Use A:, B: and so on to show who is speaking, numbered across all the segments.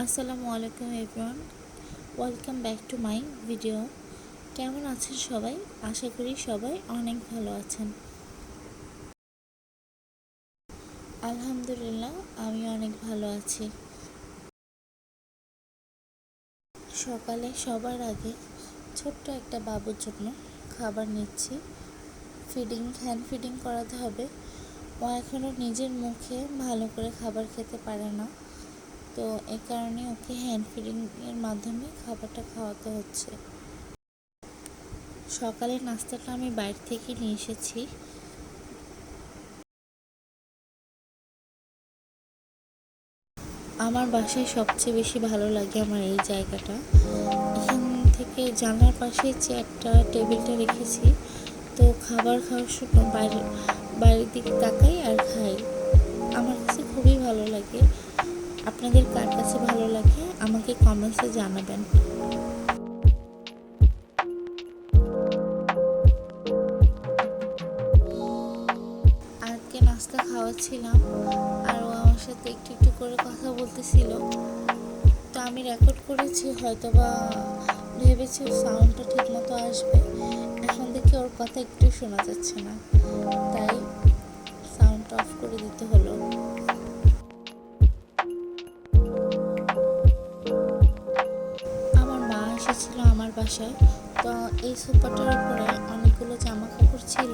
A: আসসালামু আলাইকুম everyone, welcome back to my video. কেমন আছেন সবাই? আশা করি সবাই অনেক ভালো আছেন। আলহামদুলিল্লাহ, আমি অনেক ভালো আছি। সকালে সবার আগে ছোট্ট একটা বাবুর জন্য খাবার নিচ্ছি। হ্যান্ড ফিডিং করাতে হবে। ও এখনও নিজের মুখে ভালো করে খাবার খেতে পারে না, তো এই কারণে ওকে হ্যান্ড ফিডিংয়ের মাধ্যমে খাবারটা খাওয়াতে হচ্ছে। সকালের নাস্তাটা আমি বাইরে থেকে নিয়ে এসেছি। আমার বাসায় সবচেয়ে বেশি ভালো লাগে আমার এই জায়গাটা। এখান থেকে জানলার পাশে চেয়ারটা টেবিলটা রেখেছি, তো খাবার খাওয়ার সময় বাইরের দিকে তাকাই আর খাই। আমার কাছে খুবই ভালো লাগে। আপনাদের কার কাছে ভালো লাগে আমাকে কমেন্টসে জানাবেন। আজকে নাস্তা খাওয়াচ্ছিলাম আর ও আমার সাথে একটু একটু করে কথা বলতেছিল। তো আমি রেকর্ড করেছি, হয়তোবা ভেবেছি সাউন্ডটা ঠিক মতো আসবে। এখন দেখি ওর কথা একটু শোনা যাচ্ছে না, তাই সাউন্ডটা অফ করে দিতে হলো। আমার মা এসেছিল আমার বাসায়, তো এই সোফাটার উপরে অনেকগুলো জামা কাপড় ছিল,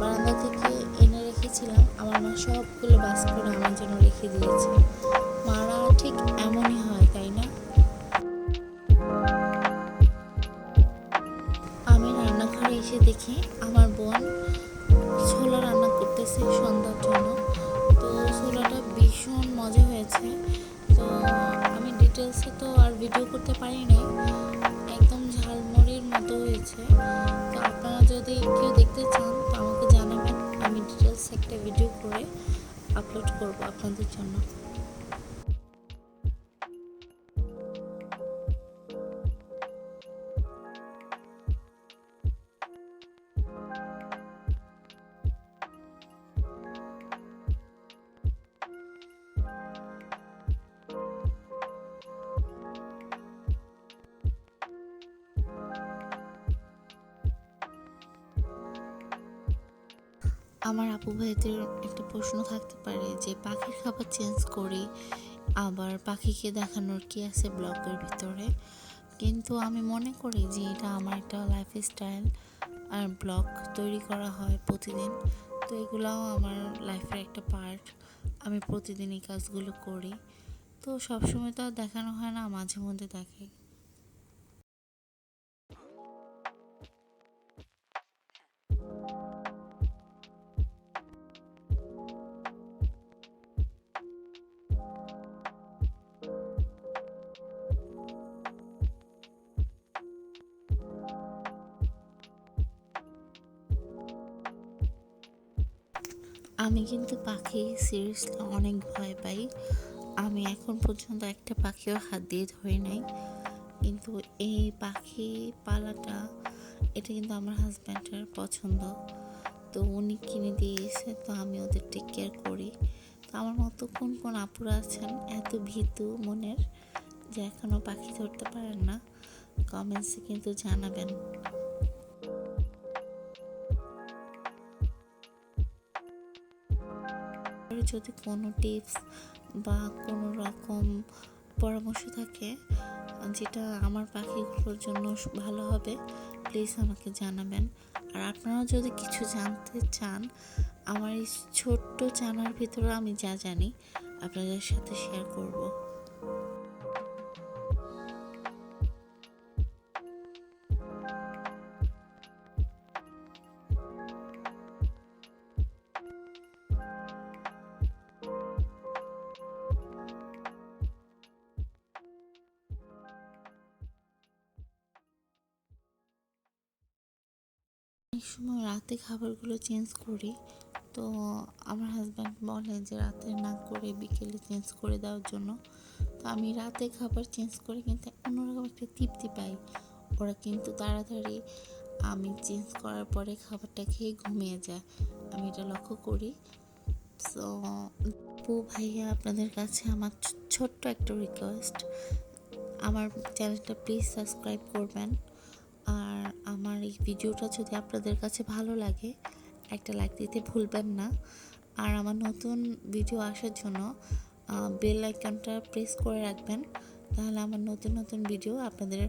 A: বারান্দা থেকে এনে রেখেছিলাম। আমার মা সবগুলো বাস করে আমার জন্য রেখে দিয়েছে। মারা ঠিক এমনই হয়, তাই না? আমি রান্নাঘরে এসে দেখি আমার বোন ছোলা রান্না করতেছে সন্ধ্যার জন্য। তো ছোলাটা ভীষণ মজা হয়েছে। তো আমি ডিটেলসে তো আর ভিডিও করতে পারি নাই, একদম ঝালমুড়ির মতো হয়েছে। তো আপনারা যদি কেউ দেখতে চান তো আমাকে জানাবেন, আমি ডিটেলস একটা ভিডিও করে আপলোড করব আপনাদের জন্য। আমার আপু ভাইদের একটা প্রশ্ন থাকতে পারে যে পাখির খাবার চেঞ্জ করি, আবার পাখিকে দেখানোর কি আছে ব্লগের ভিতরে। কিন্তু আমি মনে করি যে এটা আমার একটা লাইফস্টাইল, আর ব্লগ তৈরি করা হয় প্রতিদিন। তো এগুলাও আমার লাইফের একটা পার্ট। আমি প্রতিদিন এই কাজগুলো করি। তো সবসময় তো আর দেখানো হয় না, মাঝে মধ্যে দেখাই। আমি কিন্তু পাখি সিরিয়াসলি অনেক ভয় পাই। আমি এখন পর্যন্ত একটা পাখিও হাত দিয়ে ধরি নাই। কিন্তু এই পাখি পালাটা, এটা কিন্তু আমার হাজব্যান্ডের পছন্দ। তো উনি কিনে দিয়েছে, তো আমি ওদের টেক কেয়ার করি। তো আমার মতো কোন কোন আপুরা আছেন এত ভীতু মনের যে এখনও পাখি ধরতে পারেন না, কমেন্টসে কিন্তু জানাবেন। যদি কোনো টিপস বা কোনো রকম পরামর্শ থাকে যেটা আমার পাখিগুলোর জন্য ভালো হবে, প্লিজ আমাকে জানাবেন। আর আপনারাও যদি কিছু জানতে চান, আমার এই ছোট্ট জানার ভিতরে আমি যা জানি আপনাদের সাথে শেয়ার করব। অনেক সময় রাতে খাবারগুলো চেঞ্জ করি, তো আমার হাজব্যান্ড বলে যে রাতে না করে বিকেলে চেঞ্জ করে দেওয়ার জন্য। তো আমি রাতে খাবার চেঞ্জ করে কিন্তু অন্যরকম একটা তৃপ্তি পাই। ওরা কিন্তু তাড়াতাড়ি আমি চেঞ্জ করার পরে খাবারটা খেয়ে ঘুমিয়ে যায়, আমি এটা লক্ষ্য করি। সো আপু ভাইয়া, আপনাদের কাছে আমার ছোট্ট একটা রিকোয়েস্ট, আমার চ্যানেলটা প্লিজ সাবস্ক্রাইব করবেন। আর আমার এই ভিডিওটা যদি আপনাদের কাছে ভালো লাগে, একটা লাইক দিতে ভুলবেন না। আর আমার নতুন ভিডিও আসার জন্য বেল আইকনটা প্রেস করে রাখবেন, তাহলে আমার নতুন নতুন ভিডিও আপনাদের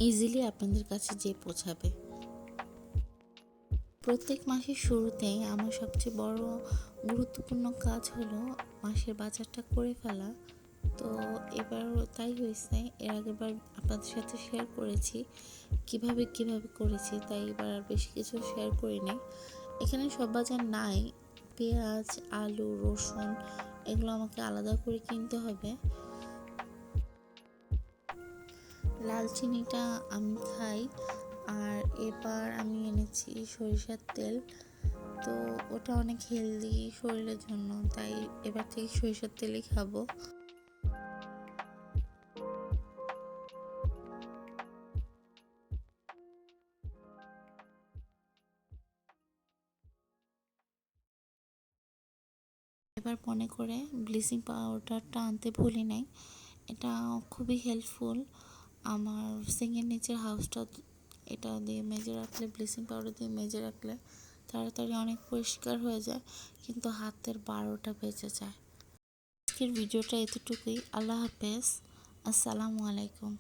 A: ইজিলি আপনাদের কাছে যেয়ে পৌঁছাবে। প্রত্যেক মাসের শুরুতেই আমার সবচেয়ে বড় গুরুত্বপূর্ণ কাজ হলো মাসের বাজারটা করে ফেলা। তো এবারও তাই হয়েছে। এর আগেরবার আপনাদের সাথে শেয়ার করেছি কিভাবে করেছি, তাই এবার আর বেশি কিছু শেয়ার করিনি। এখানে সব বাজার নাই, পেঁয়াজ, আলু, রসুন এগুলো আমাকে আলাদা করে কিনতে হবে। লাল চিনিটা আমি খাই। আর এবার আমি এনেছি সরিষার তেল। তো ওটা অনেক হেলদি শরীরের জন্য, তাই এবার থেকে সরিষার তেলই খাবো। এবার মনে করে ব্লিচিং পাউডারটা আনতে ভুলি নাই, এটা খুবই হেল্পফুল। আমার সিঙ্কের নিচের হাউসটা এটা দিয়ে মেজে রাখলে, ব্লিচিং পাউডার দিয়ে মেজে রাখলে তাড়াতাড়ি অনেক পরিষ্কার হয়ে যায়, কিন্তু হাতের 12টা বেজে যায়। আজকের ভিডিওটা এতটুকুই। আল্লাহ হাফেজ, আসসালামু আলাইকুম।